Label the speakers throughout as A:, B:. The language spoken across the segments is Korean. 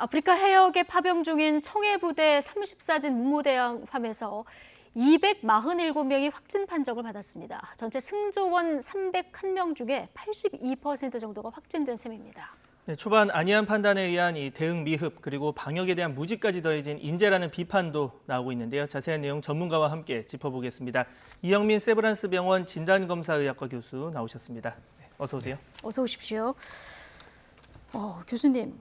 A: 아프리카 해역에 파병 중인 청해부대 34진 문무대함에서 247명이 확진 판정을 받았습니다. 전체 승조원 301명 중에 82% 정도가 확진된 셈입니다.
B: 네, 초반 안이한 판단에 의한 이 대응 미흡 그리고 방역에 대한 무지까지 더해진 인재라는 비판도 나오고 있는데요. 자세한 내용 전문가와 함께 짚어보겠습니다. 이영민 세브란스 병원 진단검사의학과 교수 나오셨습니다. 네, 어서 오세요.
A: 어서 오십시오. 교수님,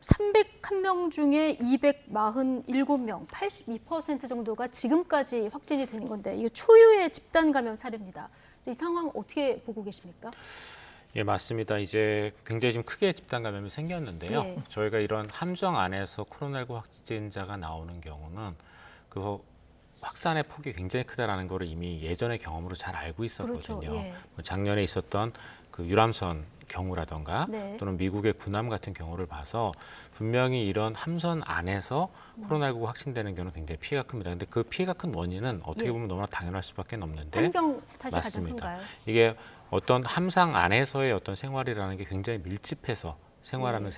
A: 301명 중에 247명, 82% 정도가 지금까지 확진이 되는 건데 이게 초유의 집단 감염 사례입니다. 이 상황 어떻게 보고 계십니까?
C: 예, 맞습니다. 이제 굉장히 좀 크게 집단 감염이 생겼는데요.
A: 네.
C: 저희가 이런 함정 안에서 코로나19 확진자가 나오는 경우는 그 확산의 폭이 굉장히 크다라는 걸 이미 예전의 경험으로 잘 알고 있었거든요.
A: 그렇죠. 예.
C: 뭐 작년에 있었던 그 유람선 경우라던가
A: 네.
C: 또는 미국의 군함 같은 경우를 봐서 분명히 이런 함선 안에서 코로나19 확진되는 경우는 굉장히 피해가 큽니다. 근데 그 피해가 큰 원인은 어떻게 보면 너무나 당연할 수밖에 없는데
A: 환경 탓이 가장
C: 맞습니다.
A: 큰가요?
C: 이게 어떤 함상 안에서의 어떤 생활이라는 게 굉장히 밀집해서 생활하는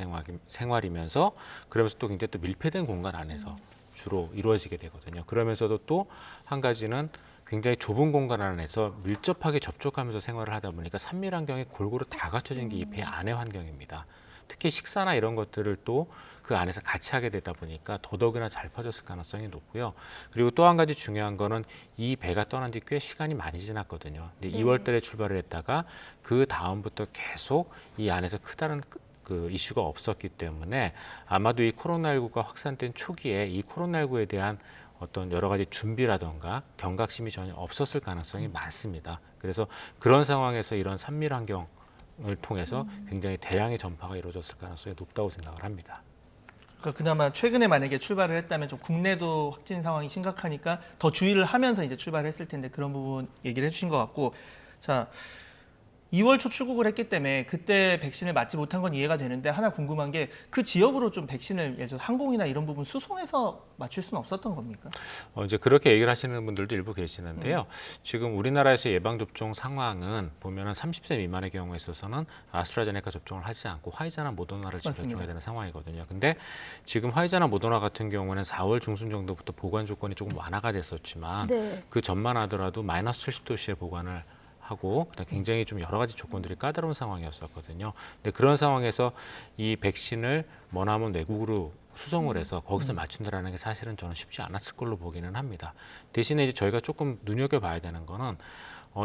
C: 생활이면서 그러면서 또 굉장히 또 밀폐된 공간 안에서 주로 이루어지게 되거든요. 그러면서도 또 한 가지는 굉장히 좁은 공간 안에서 밀접하게 접촉하면서 생활을 하다 보니까 산밀 환경이 골고루 다 갖춰진 게 이 배 안의 환경입니다. 특히 식사나 이런 것들을 또 그 안에서 같이 하게 되다 보니까 더더욱이나 잘 퍼졌을 가능성이 높고요. 그리고 또 한 가지 중요한 거는 이 배가 떠난 지 꽤 시간이 많이 지났거든요. 근데
A: 네.
C: 2월 달에 출발을 했다가 그 다음부터 계속 이 안에서 크다는 그 이슈가 없었기 때문에 아마도 이 코로나19가 확산된 초기에 이 코로나19에 대한 어떤 여러 가지 준비라던가 경각심이 전혀 없었을 가능성이 많습니다. 그래서 그런 상황에서 이런 산밀 환경을 통해서 굉장히 대량의 전파가 이루어졌을 가능성이 높다고 생각을 합니다.
B: 그러니까 그나마 최근에 만약에 출발을 했다면 좀 국내도 확진 상황이 심각하니까 더 주의를 하면서 이제 출발을 했을 텐데 그런 부분 얘기를 해주신 것 같고, 자 2월 초 출국을 했기 때문에 그때 백신을 맞지 못한 건 이해가 되는데 하나 궁금한 게 그 지역으로 좀 백신을 예를 들어 항공이나 이런 부분 수송해서 맞출 수는 없었던 겁니까?
C: 이제 그렇게 얘기를 하시는 분들도 일부 계시는데요. 지금 우리나라에서 예방접종 상황은 보면은 30세 미만의 경우에 있어서는 아스트라제네카 접종을 하지 않고 화이자나 모더나를 지금
B: 맞습니다.
C: 접종해야 되는 상황이거든요. 근데 지금 화이자나 모더나 같은 경우는 4월 중순 정도부터 보관 조건이 조금 완화가 됐었지만
A: 네.
C: 그 전만 하더라도 마이너스 70도씨에 보관을 하고 굉장히 좀 여러 가지 조건들이 까다로운 상황이었었거든요. 근데 그런 상황에서 이 백신을 머나먼 외국으로 수송을 해서 거기서 맞춘다라는 게 사실은 저는 쉽지 않았을 걸로 보기는 합니다. 대신에 이제 저희가 조금 눈여겨봐야 되는 거는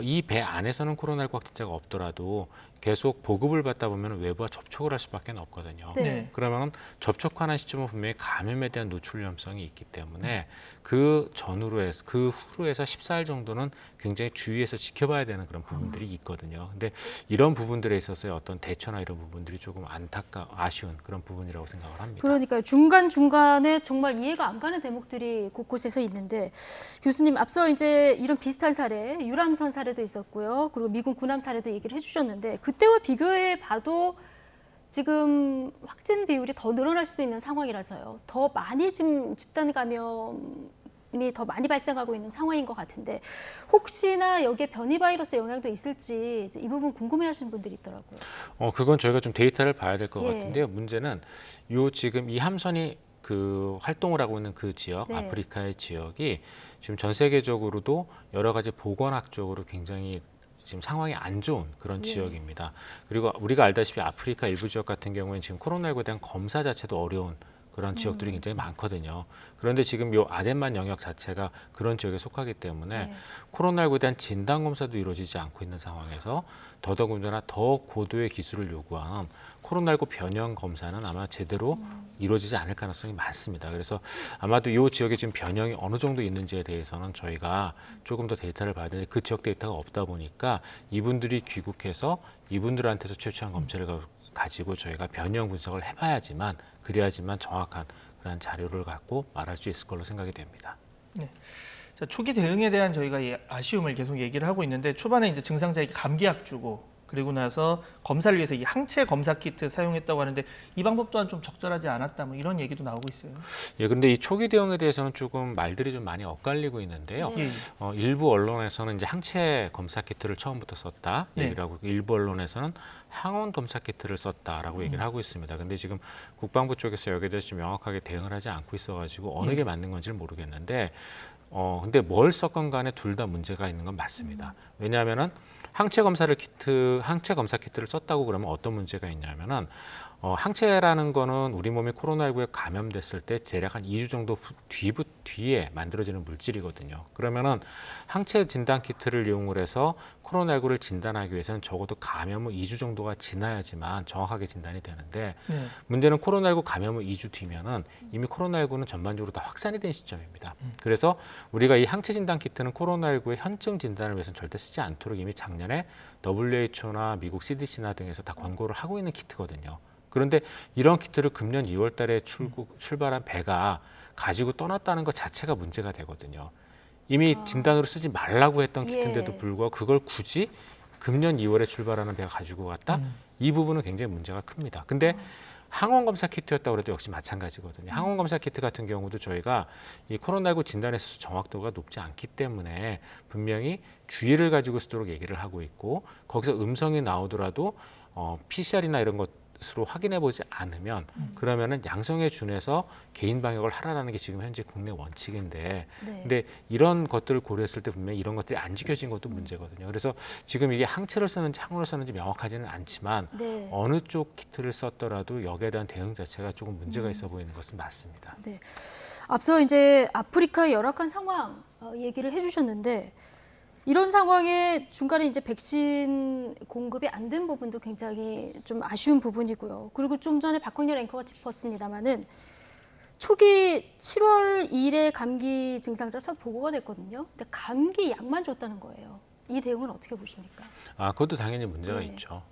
C: 이 배 안에서는 코로나19 확진자가 없더라도 계속 보급을 받다 보면 외부와 접촉을 할 수밖에 없거든요.
A: 네.
C: 그러면 접촉하는 시점은 분명히 감염에 대한 노출 위험성이 있기 때문에 그 후로 해서 14일 정도는 굉장히 주의해서 지켜봐야 되는 그런 부분들이 있거든요. 근데 이런 부분들에 있어서의 어떤 대처나 이런 부분들이 조금 아쉬운 그런 부분이라고 생각을 합니다.
A: 그러니까요. 중간중간에 정말 이해가 안 가는 대목들이 곳곳에서 있는데 교수님 앞서 이제 이런 비슷한 사례, 유람선 사례도 있었고요. 그리고 미군 군함 사례도 얘기를 해주셨는데 그때와 비교해 봐도 지금 확진 비율이 더 늘어날 수도 있는 상황이라서요. 더 많이 지금 집단 감염이 더 많이 발생하고 있는 상황인 것 같은데 혹시나 여기에 변이 바이러스 영향도 있을지 이 부분 궁금해하시는 분들이 있더라고요.
C: 그건 저희가 좀 데이터를 봐야 될 것
A: 예.
C: 같은데요. 문제는 지금 이 함선이 그 활동을 하고 있는 그 지역,
A: 네.
C: 아프리카의 지역이 지금 전 세계적으로도 여러 가지 보건학적으로 굉장히 지금 상황이 안 좋은 그런 지역입니다. 그리고 우리가 알다시피 아프리카 일부 지역 같은 경우에는 지금 코로나19에 대한 검사 자체도 어려운 그런 지역들이 굉장히 많거든요. 그런데 지금 이 아덴만 영역 자체가 그런 지역에 속하기 때문에
A: 네.
C: 코로나19에 대한 진단 검사도 이루어지지 않고 있는 상황에서 더더군다나 더 고도의 기술을 요구하는 코로나19 변형 검사는 아마 제대로 이루어지지 않을 가능성이 많습니다. 그래서 아마도 이 지역에 지금 변형이 어느 정도 있는지에 대해서는 저희가 조금 더 데이터를 봐야 되는데 그 지역 데이터가 없다 보니까 이분들이 귀국해서 이분들한테서 최초한 검체를 가지고 저희가 변형 분석을 해봐야지만 그래야지만 정확한 그런 자료를 갖고 말할 수 있을 걸로 생각이 됩니다.
B: 네. 자, 초기 대응에 대한 저희가 아쉬움을 계속 얘기를 하고 있는데 초반에 이제 증상자에게 감기약 주고 그리고 나서 검사를 위해서 이 항체 검사 키트 사용했다고 하는데 이 방법 또한 좀 적절하지 않았다 뭐 이런 얘기도 나오고 있어요.
C: 예, 근데 이 초기 대응에 대해서는 조금 말들이 좀 많이 엇갈리고 있는데요.
A: 네.
B: 예.
C: 일부 언론에서는 이제 항체 검사 키트를 처음부터 썼다
B: 네.
C: 얘기를 하고 일부 언론에서는 항원 검사 키트를 썼다라고 얘기를 하고 있습니다. 근데 지금 국방부 쪽에서 여기에 대해서 좀 명확하게 대응을 하지 않고 있어가지고 어느 게 맞는 건지를 모르겠는데 근데 뭘 썼건 간에 둘 다 문제가 있는 건 맞습니다. 왜냐하면은 항체 검사 키트를 썼다고 그러면 어떤 문제가 있냐면은 항체라는 거는 우리 몸이 코로나19에 감염됐을 때 대략 한 2주 정도 뒤에 만들어지는 물질이거든요. 그러면은 항체 진단 키트를 이용을 해서 코로나19를 진단하기 위해서는 적어도 감염 후 2주 정도가 지나야지만 정확하게 진단이 되는데
B: 네.
C: 문제는 코로나19 감염 후 2주 뒤면은 이미 코로나19는 전반적으로 다 확산이 된 시점입니다. 그래서 우리가 이 항체 진단 키트는 코로나19의 현증 진단을 위해서는 절대 쓰지 않도록 이미 작년에 WHO나 미국 CDC나 등에서 다 권고를 하고 있는 키트거든요. 그런데 이런 키트를 금년 2월 달에 출발한 배가 가지고 떠났다는 것 자체가 문제가 되거든요. 이미 진단으로 쓰지 말라고 했던 키트인데도
A: 예.
C: 불구하고 그걸 굳이 금년 2월에 출발하는 배가 가지고 갔다? 이 부분은 굉장히 문제가 큽니다. 근데 항원 검사 키트였다고 해도 역시 마찬가지거든요. 항원 검사 키트 같은 경우도 저희가 이 코로나19 진단에 있어서 정확도가 높지 않기 때문에 분명히 주의를 가지고 쓰도록 얘기를 하고 있고 거기서 음성이 나오더라도 PCR이나 이런 것으로 확인해 보지 않으면 그러면은 양성에 준해서 개인 방역을 하라는 게 지금 현재 국내 원칙인데
A: 네.
C: 근데 이런 것들을 고려했을 때 분명히 이런 것들이 안 지켜진 것도 문제거든요. 그래서 지금 이게 항체를 쓰는지 항원을 쓰는지 명확하지는 않지만
A: 네.
C: 어느 쪽 키트를 썼더라도 여기에 대한 대응 자체가 조금 문제가 있어 보이는 것은 맞습니다.
A: 네. 앞서 이제 아프리카의 열악한 상황 얘기를 해주셨는데 이런 상황에 중간에 이제 백신 공급이 안 된 부분도 굉장히 좀 아쉬운 부분이고요. 그리고 좀 전에 박광렬 앵커가 짚었습니다마는 초기 7월 1에 감기 증상자 첫 보고가 됐거든요. 근데 감기 약만 줬다는 거예요. 이 대응은 어떻게 보십니까?
C: 그것도 당연히 문제가
A: 네.
C: 있죠.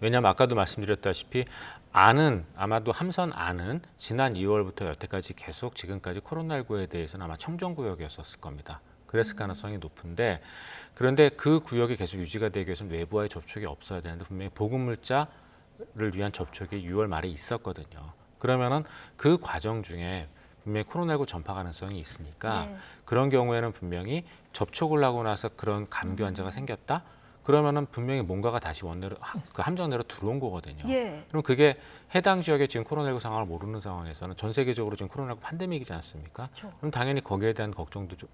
C: 왜냐하면 아까도 말씀드렸다시피 아마도 함선안은 지난 2월부터 여태까지 계속 지금까지 코로나19에 대해서는 아마 청정구역이었을 겁니다. 그랬을 가능성이 높은데 그런데 그 구역이 계속 유지가 되기 위해서는 외부와의 접촉이 없어야 되는데 분명히 보급물자를 위한 접촉이 6월 말에 있었거든요. 그러면은 그 과정 중에 분명히 코로나19 전파 가능성이 있으니까
A: 네.
C: 그런 경우에는 분명히 접촉을 하고 나서 그런 감기 환자가 생겼다? 그러면은 분명히 뭔가가 다시 그 함정 내로 들어온 거거든요.
A: 예.
C: 그럼 그게 해당 지역의 지금 코로나19 상황을 모르는 상황에서는 전 세계적으로 지금 코로나19 팬데믹이지 않습니까?
A: 그렇죠.
C: 그럼 당연히 거기에 대한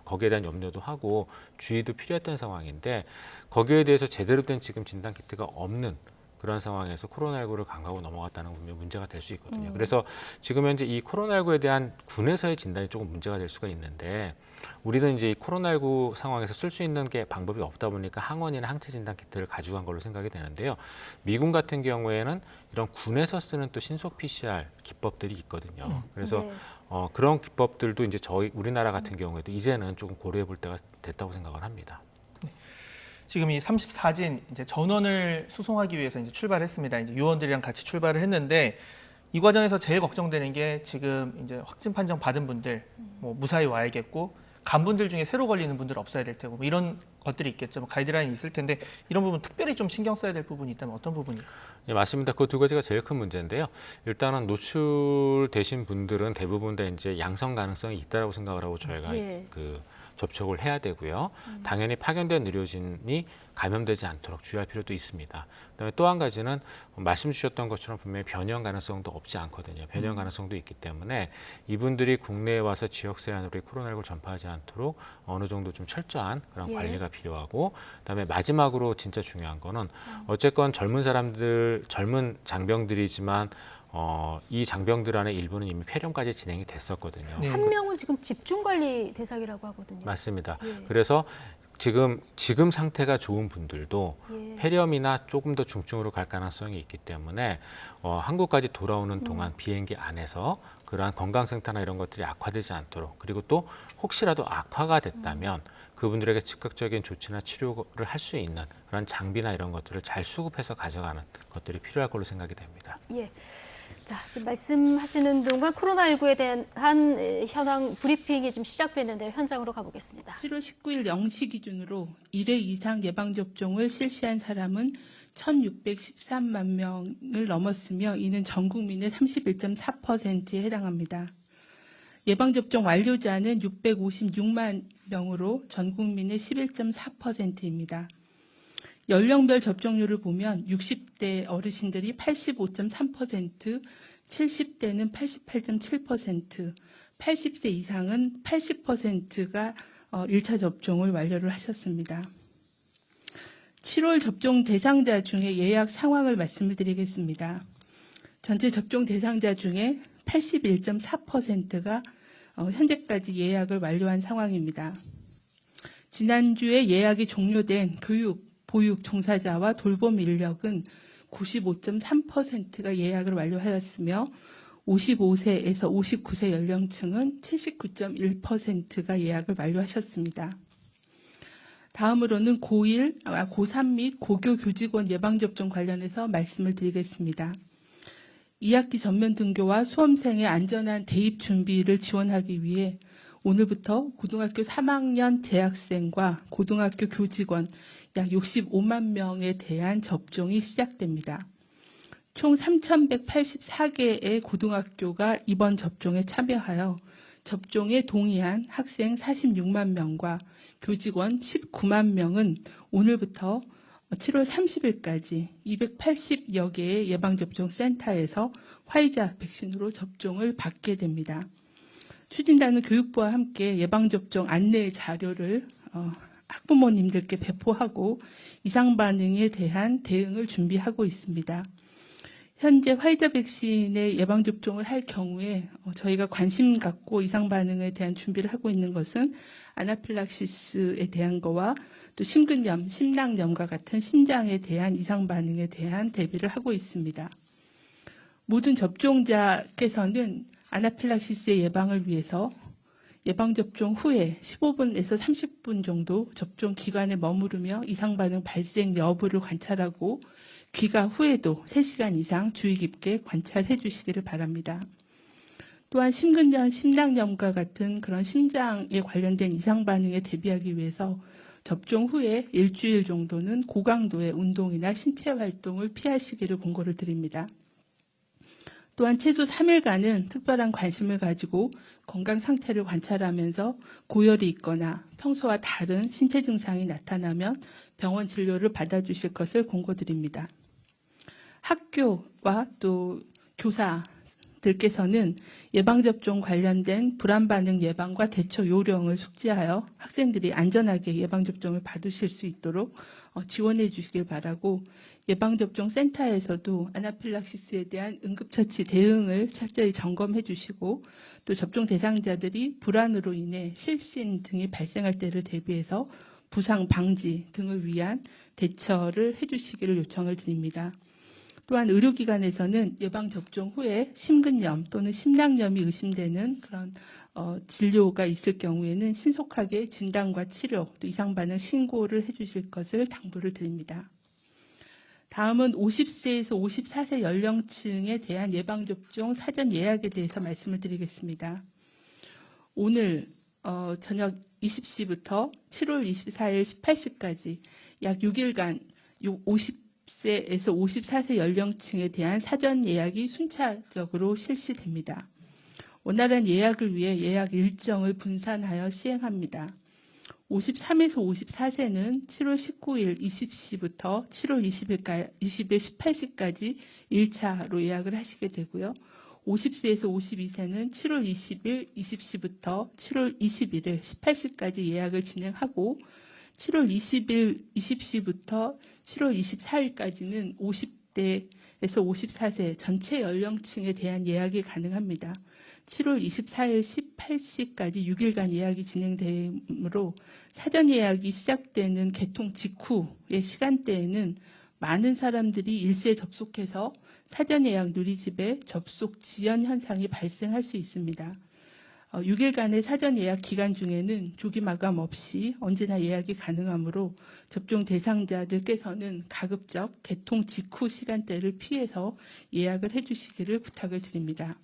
C: 거기에 대한 염려도 하고 주의도 필요했던 상황인데 거기에 대해서 제대로 된 지금 진단 키트가 없는 그런 상황에서 코로나19를 간과하고 넘어갔다는 분명 문제가 될 수 있거든요. 그래서 지금 현재 이 코로나19에 대한 군에서의 진단이 조금 문제가 될 수가 있는데 우리는 이제 이 코로나19 상황에서 쓸 수 있는 게 방법이 없다 보니까 항원이나 항체 진단 키트를 가져간 걸로 생각이 되는데요. 미군 같은 경우에는 이런 군에서 쓰는 또 신속 PCR 기법들이 있거든요. 그래서
A: 네.
C: 그런 기법들도 이제 우리나라 같은 경우에도 이제는 조금 고려해 볼 때가 됐다고 생각을 합니다.
B: 지금 이 34진 이제 전원을 소송하기 위해서 이제 출발했습니다. 이제 요원들이랑 같이 출발을 했는데 이 과정에서 제일 걱정되는 게 지금 이제 확진 판정 받은 분들 뭐 무사히 와야겠고 간분들 중에 새로 걸리는 분들 없어야 될 테고 뭐 이런 것들이 있겠죠. 뭐 가이드라인이 있을 텐데 이런 부분 특별히 좀 신경 써야 될 부분이 있다면 어떤 부분일까요?
C: 예, 맞습니다. 그 두 가지가 제일 큰 문제인데요. 일단은 노출되신 분들은 대부분 다 이제 양성 가능성이 있다라고 생각을 하고 저희가
A: 예.
C: 접촉을 해야 되고요. 당연히 파견된 의료진이 감염되지 않도록 주의할 필요도 있습니다. 그다음에 또 한 가지는 말씀 주셨던 것처럼 분명히 변형 가능성도 없지 않거든요. 변형 가능성도 있기 때문에 이분들이 국내에 와서 지역 세안으로 코로나19를 전파하지 않도록 어느 정도 좀 철저한 그런
A: 예.
C: 관리가 필요하고 그다음에 마지막으로 진짜 중요한 거는 어쨌건 젊은 장병들이지만 이 장병들 안에 일부는 이미 폐렴까지 진행이 됐었거든요.
B: 네.
A: 한 명은 지금 집중 관리 대상이라고 하거든요.
C: 맞습니다.
A: 예.
C: 그래서 지금 상태가 좋은 분들도
A: 예.
C: 폐렴이나 조금 더 중증으로 갈 가능성이 있기 때문에 한국까지 돌아오는 동안 비행기 안에서 그러한 건강 상태나 이런 것들이 악화되지 않도록 그리고 또 혹시라도 악화가 됐다면 그분들에게 즉각적인 조치나 치료를 할 수 있는 그런 장비나 이런 것들을 잘 수급해서 가져가는 것들이 필요할 걸로 생각이 됩니다.
A: 예. 자, 지금 말씀하시는 동안 코로나19에 대한 현황 브리핑이 지금 시작됐는데 현장으로 가보겠습니다.
D: 7월 19일 0시 기준으로 1회 이상 예방접종을 실시한 사람은 1,613만 명을 넘었으며 이는 전 국민의 31.4%에 해당합니다. 예방접종 완료자는 656만 명으로 전 국민의 11.4%입니다. 연령별 접종률을 보면 60대 어르신들이 85.3%, 70대는 88.7%, 80세 이상은 80%가 1차 접종을 완료를 하셨습니다. 7월 접종 대상자 중에 예약 상황을 말씀을 드리겠습니다. 전체 접종 대상자 중에 81.4%가 현재까지 예약을 완료한 상황입니다. 지난주에 예약이 종료된 교육, 보육 종사자와 돌봄 인력은 95.3%가 예약을 완료하였으며 55세에서 59세 연령층은 79.1%가 예약을 완료하셨습니다. 다음으로는 고3 및 고교 교직원 예방접종 관련해서 말씀을 드리겠습니다. 2학기 전면 등교와 수험생의 안전한 대입 준비를 지원하기 위해 오늘부터 고등학교 3학년 재학생과 고등학교 교직원 약 65만 명에 대한 접종이 시작됩니다. 총 3,184개의 고등학교가 이번 접종에 참여하여 접종에 동의한 학생 46만 명과 교직원 19만 명은 오늘부터 7월 30일까지 280여 개의 예방접종 센터에서 화이자 백신으로 접종을 받게 됩니다. 추진단은 교육부와 함께 예방접종 안내 자료를 학부모님들께 배포하고 이상 반응에 대한 대응을 준비하고 있습니다. 현재 화이자 백신의 예방접종을 할 경우에 저희가 관심 갖고 이상 반응에 대한 준비를 하고 있는 것은 아나필락시스에 대한 거와 또 심근염, 심낭염과 같은 심장에 대한 이상 반응에 대한 대비를 하고 있습니다. 모든 접종자께서는 아나필락시스의 예방을 위해서 예방접종 후에 15분에서 30분 정도 접종 기간에 머무르며 이상 반응 발생 여부를 관찰하고 귀가 후에도 3시간 이상 주의 깊게 관찰해 주시기를 바랍니다. 또한 심근염, 심낭염과 같은 그런 심장에 관련된 이상 반응에 대비하기 위해서 접종 후에 일주일 정도는 고강도의 운동이나 신체 활동을 피하시기를 권고를 드립니다. 또한 최소 3일간은 특별한 관심을 가지고 건강 상태를 관찰하면서 고열이 있거나 평소와 다른 신체 증상이 나타나면 병원 진료를 받아주실 것을 권고드립니다. 학교와 또 교사들께서는 예방접종 관련된 불안반응 예방과 대처 요령을 숙지하여 학생들이 안전하게 예방접종을 받으실 수 있도록 지원해 주시길 바라고 예방접종 센터에서도 아나필락시스에 대한 응급처치 대응을 철저히 점검해 주시고 또 접종 대상자들이 불안으로 인해 실신 등이 발생할 때를 대비해서 부상 방지 등을 위한 대처를 해 주시기를 요청을 드립니다. 또한 의료기관에서는 예방접종 후에 심근염 또는 심낭염이 의심되는 그런 진료가 있을 경우에는 신속하게 진단과 치료, 또 이상반응 신고를 해주실 것을 당부를 드립니다. 다음은 50세에서 54세 연령층에 대한 예방접종 사전 예약에 대해서 말씀을 드리겠습니다. 오늘 저녁 20시부터 7월 24일 18시까지 약 6일간 50세에서 54세 연령층에 대한 사전 예약이 순차적으로 실시됩니다. 원활한 예약을 위해 예약 일정을 분산하여 시행합니다. 53에서 54세는 7월 19일 20시부터 7월 20일 18시까지 1차로 예약을 하시게 되고요. 50세에서 52세는 7월 20일 20시부터 7월 21일 18시까지 예약을 진행하고 7월 20일 20시부터 7월 24일까지는 50대에서 54세 전체 연령층에 대한 예약이 가능합니다. 7월 24일 18시까지 6일간 예약이 진행되므로 사전 예약이 시작되는 개통 직후의 시간대에는 많은 사람들이 일시에 접속해서 사전 예약 누리집에 접속 지연 현상이 발생할 수 있습니다. 6일간의 사전 예약 기간 중에는 조기 마감 없이 언제나 예약이 가능하므로 접종 대상자들께서는 가급적 개통 직후 시간대를 피해서 예약을 해주시기를 부탁을 드립니다.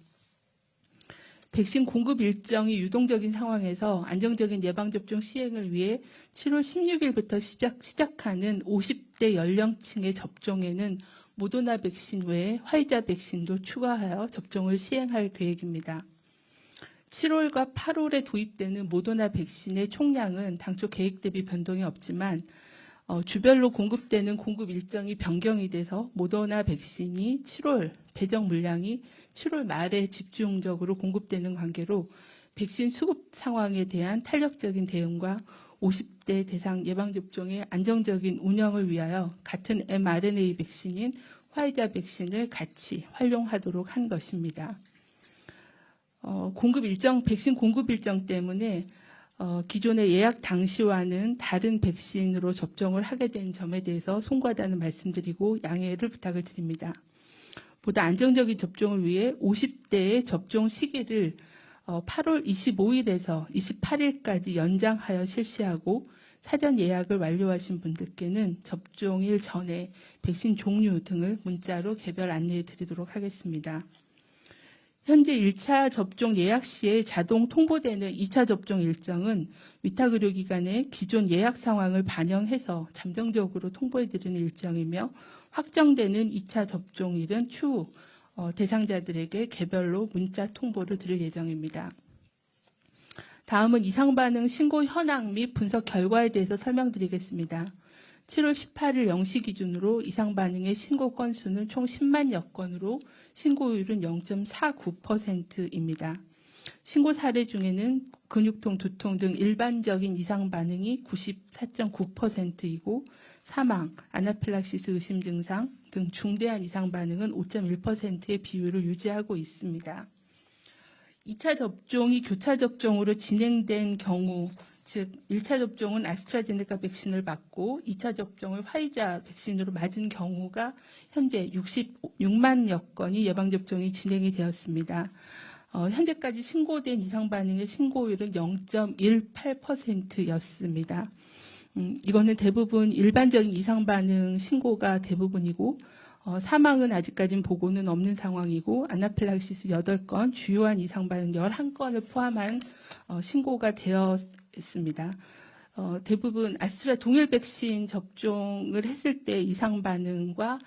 D: 백신 공급 일정이 유동적인 상황에서 안정적인 예방접종 시행을 위해 7월 16일부터 시작하는 50대 50대 연령층의 접종에는 모더나 백신 외에 화이자 백신도 추가하여 접종을 시행할 계획입니다. 7월과 8월에 도입되는 모더나 백신의 총량은 당초 계획 대비 변동이 없지만 주별로 공급되는 공급 일정이 변경이 돼서 모더나 백신이 7월 배정 물량이 7월 말에 집중적으로 공급되는 관계로 백신 수급 상황에 대한 탄력적인 대응과 50대 대상 예방접종의 안정적인 운영을 위하여 같은 mRNA 백신인 화이자 백신을 같이 활용하도록 한 것입니다. 백신 공급 일정 때문에 기존의 예약 당시와는 다른 백신으로 접종을 하게 된 점에 대해서 송구하다는 말씀드리고 양해를 부탁을 드립니다. 보다 안정적인 접종을 위해 50대의 접종 시기를 8월 25일에서 28일까지 연장하여 실시하고 사전 예약을 완료하신 분들께는 접종일 전에 백신 종류 등을 문자로 개별 안내해 드리도록 하겠습니다. 현재 1차 접종 예약 시에 자동 통보되는 2차 접종 일정은 위탁의료기관의 기존 예약 상황을 반영해서 잠정적으로 통보해드리는 일정이며 확정되는 2차 접종일은 추후 대상자들에게 개별로 문자 통보를 드릴 예정입니다. 다음은 이상반응 신고 현황 및 분석 결과에 대해서 설명드리겠습니다. 7월 18일 0시 기준으로 이상반응의 신고 건수는 총 10만여 건으로 신고율은 0.49%입니다. 신고 사례 중에는 근육통, 두통 등 일반적인 이상반응이 94.9%이고 사망, 아나필락시스 의심 증상 등 중대한 이상반응은 5.1%의 비율을 유지하고 있습니다. 2차 접종이 교차 접종으로 진행된 경우, 즉 1차 접종은 아스트라제네카 백신을 맞고 2차 접종을 화이자 백신으로 맞은 경우가 현재 66만여 건이 예방접종이 진행이 되었습니다. 현재까지 신고된 이상반응의 신고율은 0.18%였습니다. 이거는 대부분 일반적인 이상반응 신고가 대부분이고 사망은 아직까지는 보고는 없는 상황이고 아나필락시스 8건, 주요한 이상반응 11건을 포함한 신고가 되었습니다. 대부분 동일 백신 접종을 했을 때 이상반응과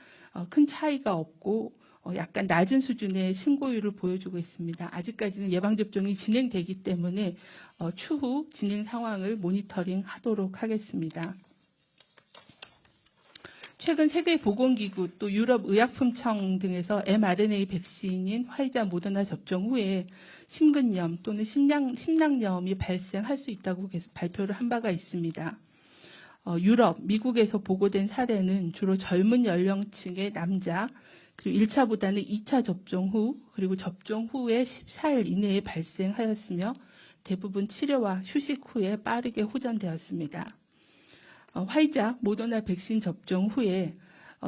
D: 큰 차이가 없고 약간 낮은 수준의 신고율을 보여주고 있습니다. 아직까지는 예방접종이 진행되기 때문에 추후 진행 상황을 모니터링하도록 하겠습니다. 최근 세계보건기구 또 유럽의약품청 등에서 mRNA 백신인 화이자 모더나 접종 후에 심근염 또는 심낭염이 발생할 수 있다고 계속 발표를 한 바가 있습니다. 유럽, 미국에서 보고된 사례는 주로 젊은 연령층의 남자, 그리고 1차보다는 2차 접종 후, 그리고 접종 후에 14일 이내에 발생하였으며 대부분 치료와 휴식 후에 빠르게 호전되었습니다. 화이자, 모더나 백신 접종 후에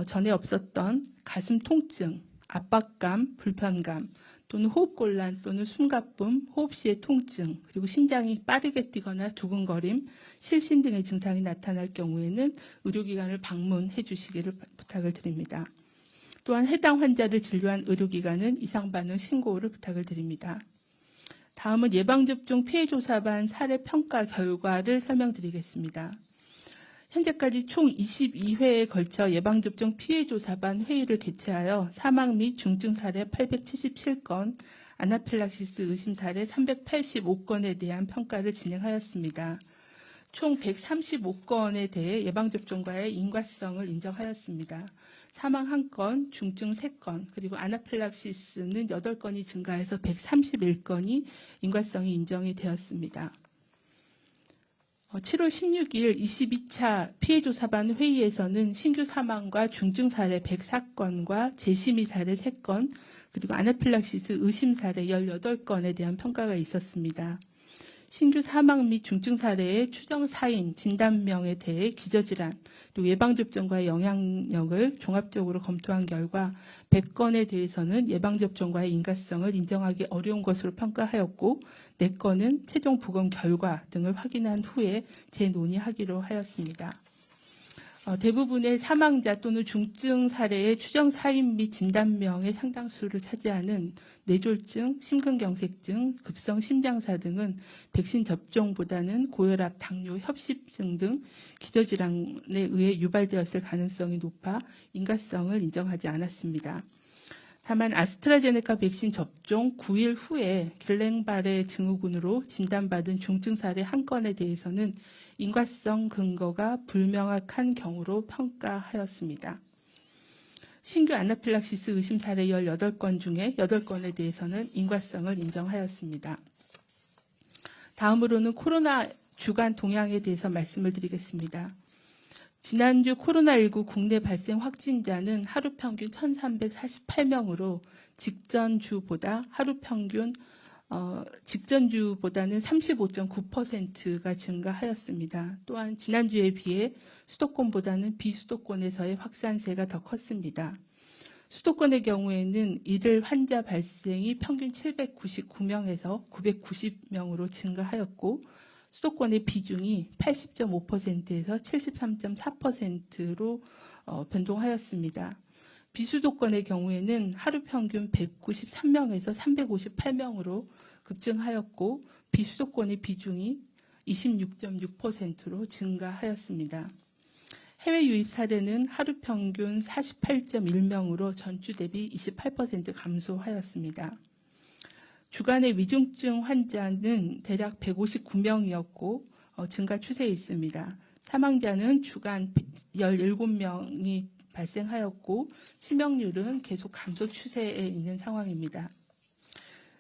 D: 전에 없었던 가슴 통증, 압박감, 불편감, 또는 호흡곤란 또는 숨가쁨, 호흡 시의 통증, 그리고 심장이 빠르게 뛰거나 두근거림, 실신 등의 증상이 나타날 경우에는 의료기관을 방문해 주시기를 부탁을 드립니다. 또한 해당 환자를 진료한 의료기관은 이상반응 신고를 부탁을 드립니다. 다음은 예방접종 피해조사반 사례 평가 결과를 설명드리겠습니다. 현재까지 총 22회에 걸쳐 예방접종 피해조사반 회의를 개최하여 사망 및 중증 사례 877건, 아나필락시스 의심 사례 385건에 대한 평가를 진행하였습니다. 총 135건에 대해 예방접종과의 인과성을 인정하였습니다. 사망 1건, 중증 3건, 그리고 아나필락시스는 8건이 증가해서 131건이 인과성이 인정이 되었습니다. 7월 16일 22차 피해조사반 회의에서는 신규 사망과 중증 사례 104건과 재심의 사례 3건, 그리고 아나필락시스 의심 사례 18건에 대한 평가가 있었습니다. 신규 사망 및 중증 사례의 추정 사인, 진단명에 대해 기저질환, 그리고 예방접종과의 영향력을 종합적으로 검토한 결과 100건에 대해서는 예방접종과의 인과성을 인정하기 어려운 것으로 평가하였고 4건은 최종 부검 결과 등을 확인한 후에 재논의하기로 하였습니다. 대부분의 사망자 또는 중증 사례의 추정 사인 및 진단명의 상당수를 차지하는 뇌졸중, 심근경색증, 급성 심장사 등은 백신 접종보다는 고혈압, 당뇨, 협심증 등 기저질환에 의해 유발되었을 가능성이 높아 인과성을 인정하지 않았습니다. 다만 아스트라제네카 백신 접종 9일 후에 길랭바레 증후군으로 진단받은 중증 사례 한 건에 대해서는 인과성 근거가 불명확한 경우로 평가하였습니다. 신규 아나필락시스 의심 사례 18건 중에 8건에 대해서는 인과성을 인정하였습니다. 다음으로는 코로나 주간 동향에 대해서 말씀을 드리겠습니다. 지난주 코로나19 국내 발생 확진자는 하루 평균 1,348명으로 직전주보다는 35.9%가 증가하였습니다. 또한 지난주에 비해 수도권보다는 비수도권에서의 확산세가 더 컸습니다. 수도권의 경우에는 일일 환자 발생이 평균 799명에서 990명으로 증가하였고 수도권의 비중이 80.5%에서 73.4%로 변동하였습니다. 비수도권의 경우에는 하루 평균 193명에서 358명으로 급증하였고 비수도권의 비중이 26.6%로 증가하였습니다. 해외 유입 사례는 하루 평균 48.1명으로 전주 대비 28% 감소하였습니다. 주간의 위중증 환자는 대략 159명이었고 증가 추세에 있습니다. 사망자는 주간 17명이 발생하였고 치명률은 계속 감소 추세에 있는 상황입니다.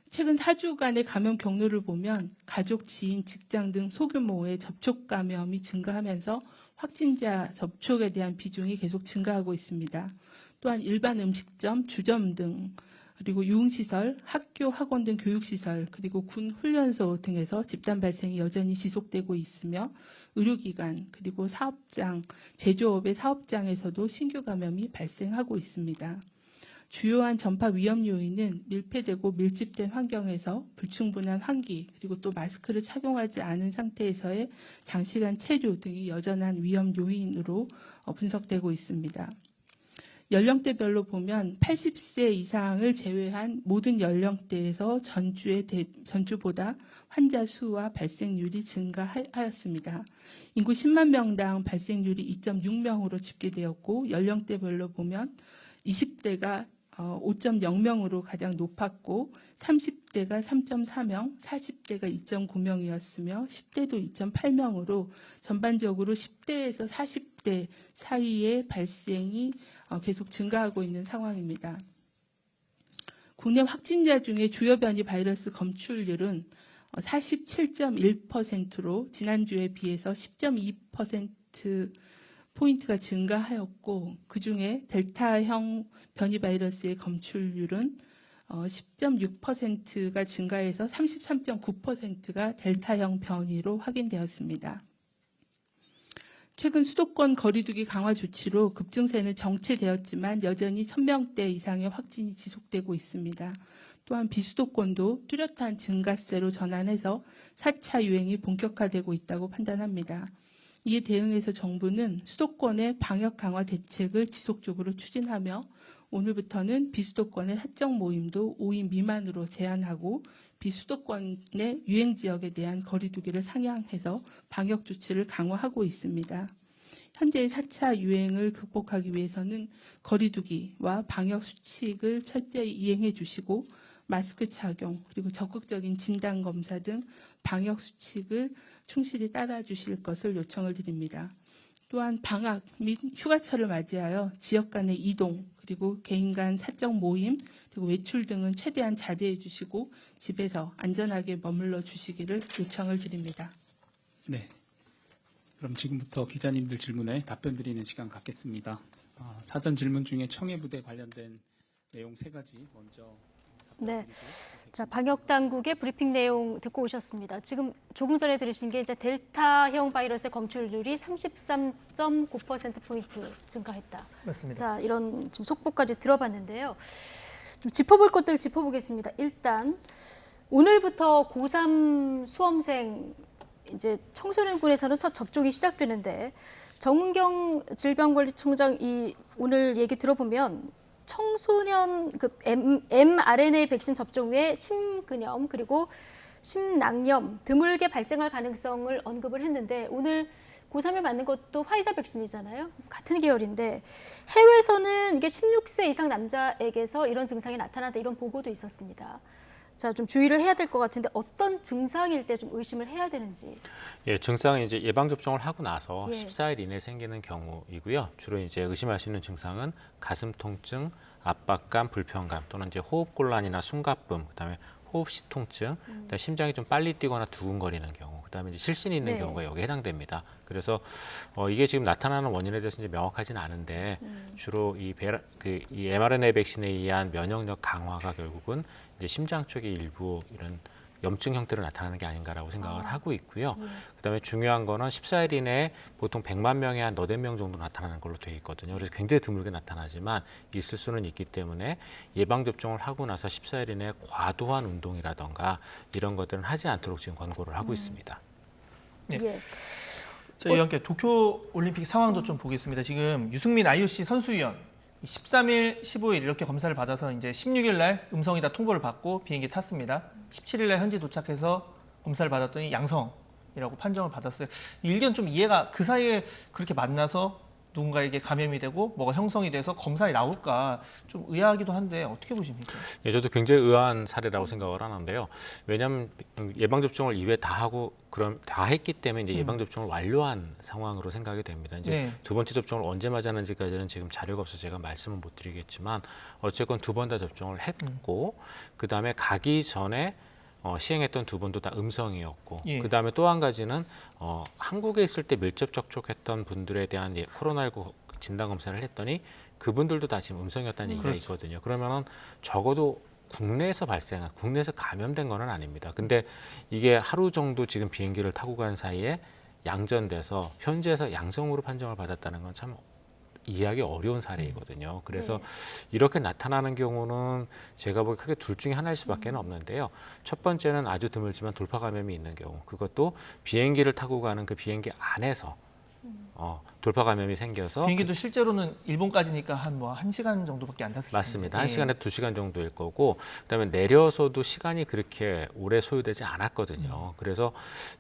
D: 최근 4주간의 감염 경로를 보면 가족, 지인, 직장 등 소규모의 접촉 감염이 증가하면서 확진자 접촉에 대한 비중이 계속 증가하고 있습니다. 또한 일반 음식점, 주점 등 그리고 유흥시설, 학교, 학원 등 교육시설, 그리고 군 훈련소 등에서 집단 발생이 여전히 지속되고 있으며 의료기관, 그리고 사업장, 제조업의 사업장에서도 신규 감염이 발생하고 있습니다. 주요한 전파 위험 요인은 밀폐되고 밀집된 환경에서 불충분한 환기, 그리고 또 마스크를 착용하지 않은 상태에서의 장시간 체류 등이 여전한 위험 요인으로 분석되고 있습니다. 연령대별로 보면 80세 이상을 제외한 모든 연령대에서 전주보다 환자 수와 발생률이 증가하였습니다. 인구 10만 명당 발생률이 2.6명으로 집계되었고 연령대별로 보면 20대가 5.0명으로 가장 높았고 30대가 3.4명, 40대가 2.9명이었으며 10대도 2.8명으로 전반적으로 10대에서 40대 사이의 발생이 계속 증가하고 있는 상황입니다. 국내 확진자 중에 주요 변이 바이러스 검출률은 47.1%로 지난주에 비해서 10.2%포인트가 증가하였고 그중에 델타형 변이 바이러스의 검출률은 10.6%가 증가해서 33.9%가 델타형 변이로 확인되었습니다. 최근 수도권 거리두기 강화 조치로 급증세는 정체되었지만 여전히 1,000명대 이상의 확진이 지속되고 있습니다. 또한 비수도권도 뚜렷한 증가세로 전환해서 4차 유행이 본격화되고 있다고 판단합니다. 이에 대응해서 정부는 수도권의 방역 강화 대책을 지속적으로 추진하며 오늘부터는 비수도권의 사적 모임도 5인 미만으로 제한하고 비수도권의 유행 지역에 대한 거리두기를 상향해서 방역 조치를 강화하고 있습니다. 현재의 4차 유행을 극복하기 위해서는 거리두기와 방역 수칙을 철저히 이행해 주시고 마스크 착용 그리고 적극적인 진단검사 등 방역 수칙을 충실히 따라 주실 것을 요청을 드립니다. 또한 방학 및 휴가철을 맞이하여 지역 간의 이동 그리고 개인 간 사적 모임 그리고 외출 등은 최대한 자제해 주시고 집에서 안전하게 머물러 주시기를 요청을 드립니다.
E: 네. 그럼 지금부터 기자님들 질문에 답변 드리는 시간 갖겠습니다. 사전 질문 중에 청해부대 관련된 내용 3가지 먼저
A: 네. 자, 방역 당국의 브리핑 내용 듣고 오셨습니다. 지금 조금 전에 들으신 게 이제 델타형 바이러스의 검출률이 33.9%포인트 증가했다.
B: 맞습니다.
A: 자, 이런 지금 속보까지 들어봤는데요. 좀 짚어볼 것들을 짚어보겠습니다. 일단 오늘부터 고3 수험생 이제 청소년군에서는 첫 접종이 시작되는데 정은경 질병관리청장 오늘 얘기 들어보면 청소년 그 mRNA 백신 접종 후에 심근염 그리고 심낭염 드물게 발생할 가능성을 언급을 했는데 오늘 고3에 맞는 것도 화이자 백신이잖아요. 같은 계열인데 해외에서는 이게 16세 이상 남자에게서 이런 증상이 나타난다 이런 보고도 있었습니다. 자, 좀 주의를 해야 될 것 같은데 어떤 증상일 때 좀 의심을 해야 되는지.
C: 예, 증상은 이제 예방 접종을 하고 나서
A: 예.
C: 14일 이내 생기는 경우이고요. 주로 이제 의심할 수 있는 증상은 가슴 통증, 압박감, 불편감 또는 이제 호흡 곤란이나 숨가쁨, 그다음에 호흡시 통증, 그다음에 심장이 좀 빨리 뛰거나 두근거리는 경우, 그다음에 이제 실신이 있는
A: 네.
C: 경우가 여기에 해당됩니다. 그래서 이게 지금 나타나는 원인에 대해서 이제 명확하지는 않은데 주로 이 mRNA 백신에 의한 면역력 강화가 결국은 이제 심장 쪽의 일부 이런 염증 형태로 나타나는 게 아닌가라고 생각을 하고 있고요. 그다음에 중요한 거는 14일 이내에 보통 100만 명에 한 너댓 명 정도 나타나는 걸로 되어 있거든요. 그래서 굉장히 드물게 나타나지만 있을 수는 있기 때문에 예방 접종을 하고 나서 14일 이내에 과도한 운동이라던가 이런 것들은 하지 않도록 지금 권고를 하고 있습니다.
B: 네.
A: 예.
B: 저희 함께 도쿄 올림픽 상황도 좀 보겠습니다. 지금 유승민 IOC 선수위원 13일, 15일 이렇게 검사를 받아서 이제 16일 날 음성이다 통보를 받고 비행기 탔습니다. 17일 날 현지 도착해서 검사를 받았더니 양성이라고 판정을 받았어요. 이 일견 좀 이해가 그 사이에 그렇게 만나서 누군가에게 감염이 되고 뭐가 형성이 돼서 검사에 나올까 좀 의아하기도 한데 어떻게 보십니까?
C: 예, 저도 굉장히 의아한 사례라고 생각을 하는데요. 왜냐하면 예방 접종을 2회 다 하고 그럼 다 했기 때문에 이제 예방 접종을 완료한 상황으로 생각이 됩니다. 이제
B: 네.
C: 두 번째 접종을 언제 맞았는지까지는 지금 자료가 없어서 제가 말씀은 못 드리겠지만 어쨌건 두 번 다 접종을 했고 그 다음에 가기 전에 시행했던 두 번도 다 음성이었고
B: 예.
C: 그다음에 또 한 가지는 한국에 있을 때 밀접 접촉했던 분들에 대한 코로나19 진단 검사를 했더니 그분들도 다 지금 음성이었다는 얘기가
B: 그렇죠.
C: 있거든요. 그러면은 적어도 국내에서 국내에서 감염된 거는 아닙니다. 근데 이게 하루 정도 지금 비행기를 타고 간 사이에 양전돼서 현지에서 양성으로 판정을 받았다는 건 참 이해하기 어려운 사례이거든요. 그래서
A: 네.
C: 이렇게 나타나는 경우는 제가 보기에 크게 둘 중에 하나일 수밖에 없는데요. 첫 번째는 아주 드물지만 돌파 감염이 있는 경우, 그것도 비행기를 타고 가는 그 비행기 안에서 돌파 감염이 생겨서
B: 비행기도 실제로는 일본까지니까 한 1시간 정도밖에 안 탔을 텐데.
C: 맞습니다.
B: 예.
C: 1시간에 2시간 정도일 거고 그다음에 내려서도 시간이 그렇게 오래 소요되지 않았거든요. 그래서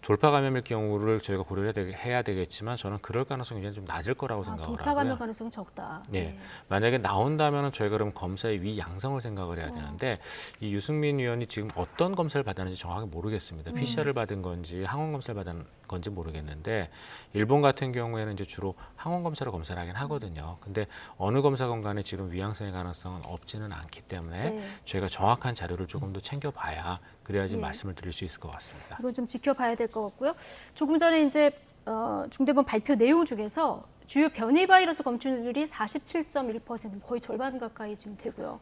C: 돌파 감염일 경우를 저희가 고려를 해야 되겠지만 저는 그럴 가능성이 굉장히 좀 낮을 거라고 생각을
A: 돌파
C: 하고요.
A: 감염 가능성은 적다.
C: 네. 만약에 나온다면 저희가 그럼 검사의 위 양성을 생각을 해야 되는데 이 유승민 의원이 지금 어떤 검사를 받았는지 정확히 모르겠습니다. PCR을 받은 건지 항원 검사를 받은 건지 모르겠는데 일본 같은 경우에는 이제 주로 항원 검사로 검사를 하긴 하거든요. 근데 어느 검사건 간에 지금 위양성의 가능성은 없지는 않기 때문에
A: 네.
C: 저희가 정확한 자료를 조금 더 챙겨봐야 그래야지
A: 예.
C: 말씀을 드릴 수 있을 것 같습니다.
A: 이건 좀 지켜봐야 될 것 같고요. 조금 전에 이제 중대본 발표 내용 중에서 주요 변이 바이러스 검출률이 47.1% 거의 절반 가까이 지금 되고요.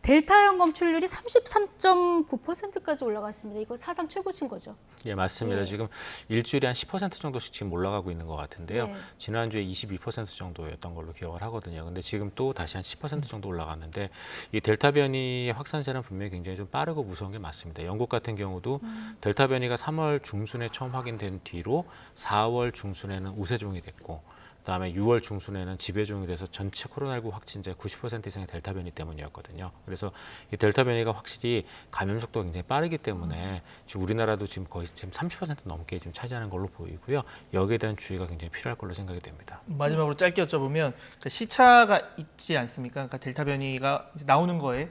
A: 델타형 검출률이 33.9%까지 올라갔습니다. 이거 사상 최고치인 거죠.
C: 예, 맞습니다.
A: 예.
C: 지금 일주일에 한 10% 정도씩 지금 올라가고 있는 것 같은데요.
A: 네.
C: 지난주에 22% 정도였던 걸로 기억을 하거든요. 근데 지금 또 다시 한 10% 정도 올라갔는데 이 델타 변이의 확산세는 분명히 굉장히 좀 빠르고 무서운 게 맞습니다. 영국 같은 경우도 델타 변이가 3월 중순에 처음 확인된 뒤로 4월 중순에는 우세종이 됐고 그다음에 6월 중순에는 지배종이 돼서 전체 코로나19 확진자 90% 이상의 델타 변이 때문이었거든요. 그래서 이 델타 변이가 확실히 감염 속도가 굉장히 빠르기 때문에 지금 우리나라도 지금 거의 지금 30% 넘게 지금 차지하는 걸로 보이고요. 여기에 대한 주의가 굉장히 필요할 걸로 생각이 됩니다.
B: 마지막으로 짧게 여쭤보면 그러니까 시차가 있지 않습니까? 그러니까 델타 변이가 이제 나오는 거에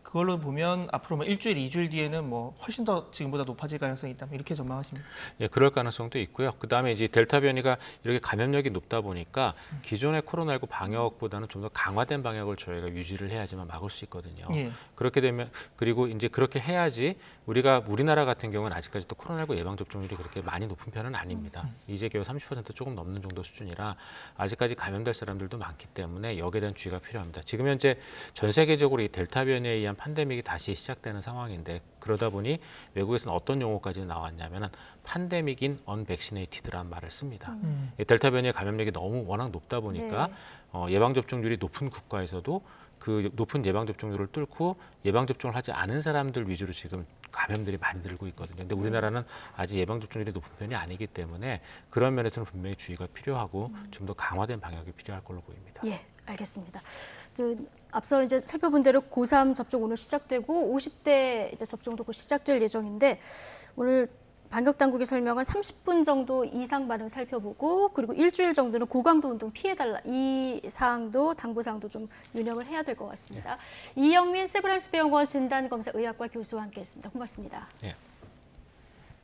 B: 그걸로 보면 앞으로 1주일, 2주일 뒤에는 훨씬 더 지금보다 높아질 가능성이 있다. 이렇게 전망하십니까?
C: 예, 그럴 가능성도 있고요. 그다음에 이제 델타 변이가 이렇게 감염력이 높다 보니까 기존의 코로나19 방역보다는 좀 더 강화된 방역을 저희가 유지를 해야지만 막을 수 있거든요.
B: 예.
C: 그렇게 되면 그리고 이제 그렇게 해야지 우리나라 같은 경우는 아직까지도 코로나19 예방 접종률이 그렇게 많이 높은 편은 아닙니다. 이제 겨우 30% 조금 넘는 정도 수준이라 아직까지 감염될 사람들도 많기 때문에 여기에 대한 주의가 필요합니다. 지금 현재 전 세계적으로 이 델타 변이에 의한 팬데믹이 다시 시작되는 상황인데 그러다 보니 외국에서는 어떤 용어까지 나왔냐면은 팬데믹인 언백시네이티드라는 말을 씁니다. 이 델타 변이의 감염력이 워낙 높다 보니까
A: 네.
C: 예방 접종률이 높은 국가에서도 그 높은 예방 접종률을 뚫고 예방 접종을 하지 않은 사람들 위주로 지금 감염들이 많이 늘고 있거든요. 근데 우리나라는 아직 예방 접종률이 높은 편이 아니기 때문에 그런 면에서는 분명히 주의가 필요하고 좀 더 강화된 방역이 필요할 걸로 보입니다.
A: 예, 알겠습니다. 앞서 이제 살펴본 대로 고3 접종 오늘 시작되고 50대 이제 접종도 곧 시작될 예정인데 오늘 방역 당국이 설명한 30분 정도 이상 반응 살펴보고 그리고 일주일 정도는 고강도 운동 피해달라 이 사항도 당부 사항도 좀 윤영을 해야 될 것 같습니다. 이영민 세브란스 병원 진단검사의학과 교수와 함께했습니다. 고맙습니다.
C: 예.